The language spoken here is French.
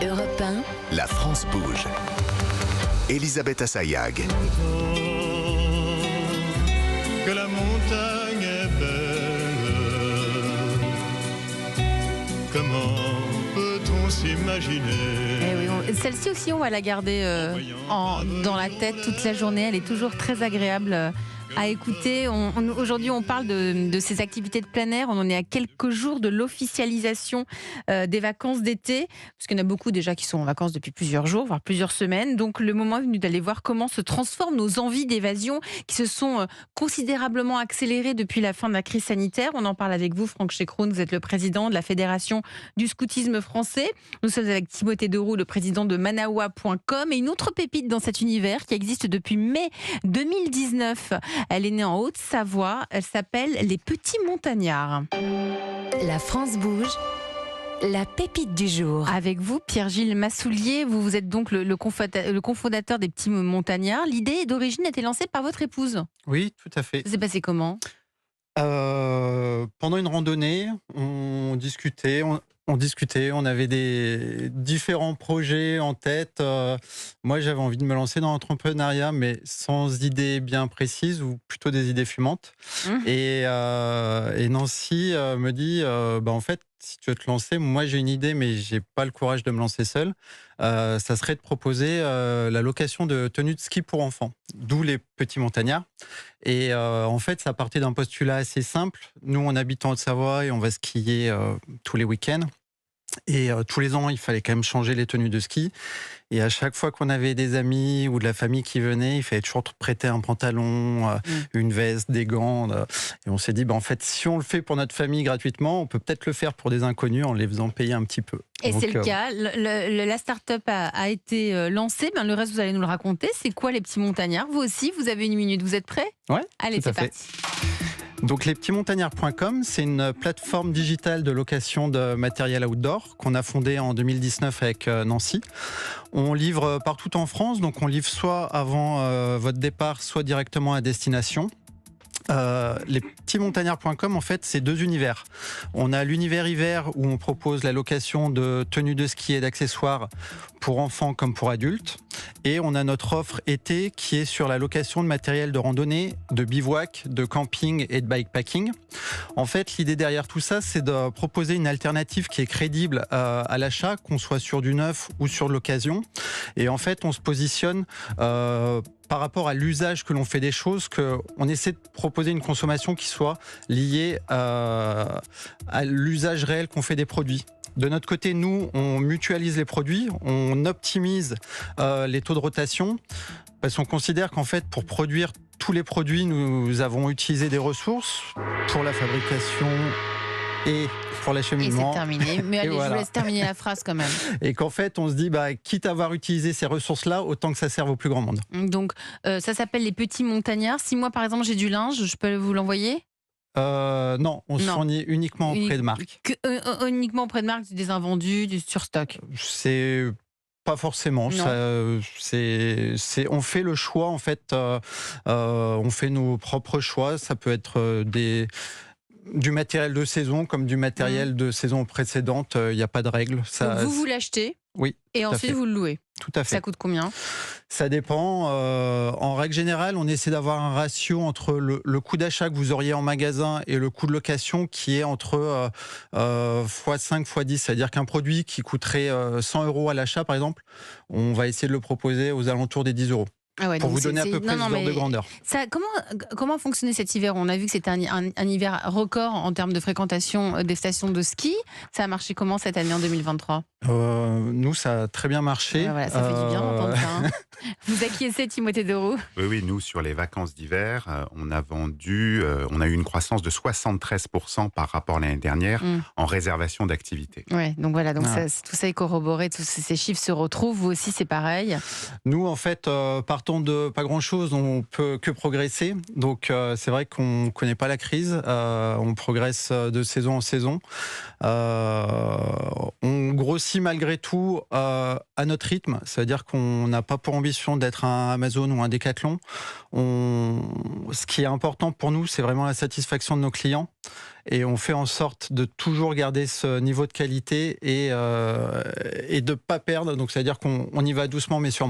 Europe 1, La France bouge. Elisabeth Assayag. Que la montagne est belle. Comment peut-on s'imaginer? Celle-ci aussi, on va la garder dans la tête toute la journée. Elle est toujours très agréable à écouter. Aujourd'hui, on parle de ces activités de plein air. On en est à quelques jours de l'officialisation des vacances d'été, parce qu'il y en a beaucoup déjà qui sont en vacances depuis plusieurs jours, voire plusieurs semaines. Donc, le moment est venu d'aller voir comment se transforment nos envies d'évasion, qui se sont considérablement accélérées depuis la fin de la crise sanitaire. On en parle avec vous, Franck Chekroun. Vous êtes le président de la Fédération du scoutisme français. Nous sommes avec Timothée Deroux, le président de Manawa.com, et une autre pépite dans cet univers qui existe depuis mai 2019. Elle est née en Haute-Savoie. Elle s'appelle Les Petits Montagnards. La France bouge. La pépite du jour. Avec vous, Pierre-Gilles Massoulier, vous êtes donc le cofondateur des Petits Montagnards. L'idée d'origine a été lancée par votre épouse. Oui, tout à fait. Ça s'est passé comment ? Pendant une randonnée, on discutait, on avait des différents projets en tête. Moi, j'avais envie de me lancer dans l'entrepreneuriat, mais sans idées bien précises, ou plutôt des idées fumantes. Et Nancy me dit, en fait, si tu veux te lancer, moi j'ai une idée, mais j'ai pas le courage de me lancer seul. Ça serait de proposer la location de tenues de ski pour enfants, d'où les Petits Montagnards. Et en fait, ça partait d'un postulat assez simple. Nous, on habite en Haute-Savoie et on va skier tous les week-ends. Et tous les ans, il fallait quand même changer les tenues de ski. Et à chaque fois qu'on avait des amis ou de la famille qui venaient, il fallait toujours prêter un pantalon, une veste, des gants. Et on s'est dit, en fait, si on le fait pour notre famille gratuitement, on peut peut-être le faire pour des inconnus en les faisant payer un petit peu. Et donc, c'est le cas. La start-up a été lancée. Le reste, vous allez nous le raconter. C'est quoi les Petits Montagnards ? Vous aussi, vous avez une minute. Vous êtes prêts ? Ouais. Allez, c'est parti. Donc lespetitsmontagnards.com, c'est une plateforme digitale de location de matériel outdoor qu'on a fondée en 2019 avec Nancy. On livre partout en France, donc on livre soit avant votre départ, soit directement à destination. Lespetitsmontagnards.com, en fait, c'est deux univers. On a l'univers hiver où on propose la location de tenues de ski et d'accessoires pour enfants comme pour adultes. Et on a notre offre été qui est sur la location de matériel de randonnée, de bivouac, de camping et de bikepacking. En fait, l'idée derrière tout ça, c'est de proposer une alternative qui est crédible à l'achat, qu'on soit sur du neuf ou sur de l'occasion. Et en fait, on se positionne par rapport à l'usage que l'on fait des choses, qu'on essaie de proposer une consommation qui soit liée à l'usage réel qu'on fait des produits. De notre côté, nous, on mutualise les produits, on optimise les taux de rotation, parce qu'on considère qu'en fait, pour produire tous les produits, nous avons utilisé des ressources pour la fabrication et pour l'acheminement. Et c'est terminé. Mais allez, je vous laisse terminer la phrase quand même. Et qu'en fait, on se dit, quitte à avoir utilisé ces ressources-là, autant que ça serve au plus grand monde. Donc, ça s'appelle les Petits Montagnards. Si moi, par exemple, j'ai du linge, je peux vous l'envoyer ? Non, on se fournit uniquement auprès de marques. Uniquement auprès de marques, des invendus, du surstock. C'est pas forcément. On fait le choix, en fait. On fait nos propres choix. Ça peut être du matériel de saison comme du matériel de saison précédente. Il n'y a pas de règle. Donc vous l'achetez ? Oui. Et ensuite, vous le louez. Tout à fait. Ça coûte combien ? Ça dépend. En règle générale, on essaie d'avoir un ratio entre le coût d'achat que vous auriez en magasin et le coût de location qui est entre x5, x10. C'est-à-dire qu'un produit qui coûterait 100 € à l'achat, par exemple, on va essayer de le proposer aux alentours des 10 €. Ah ouais, pour vous donner à peu près l'ordre de grandeur. Ça, comment fonctionnait cet hiver ? On a vu que c'était un hiver record en termes de fréquentation des stations de ski. Ça a marché comment cette année en 2023 ? Nous, ça a très bien marché. Voilà, ça fait du bien d'entendre ça. Vous acquiescez, Timothée Deroux ? Oui, nous, sur les vacances d'hiver, on a eu une croissance de 73% par rapport à l'année dernière en réservation d'activités. Ouais, donc voilà, tout ça est corroboré, tous ces chiffres se retrouvent. Vous aussi, c'est pareil. Nous, en fait, partant de pas grand-chose, on peut que progresser. Donc, c'est vrai qu'on ne connaît pas la crise. On progresse de saison en saison. On grossit aussi malgré tout à notre rythme. Ça veut dire qu'on n'a pas pour ambition d'être un Amazon ou un Decathlon. Ce qui est important pour nous, c'est vraiment la satisfaction de nos clients. Et on fait en sorte de toujours garder ce niveau de qualité et de ne pas perdre. Donc, ça veut dire qu'on y va doucement mais sûrement.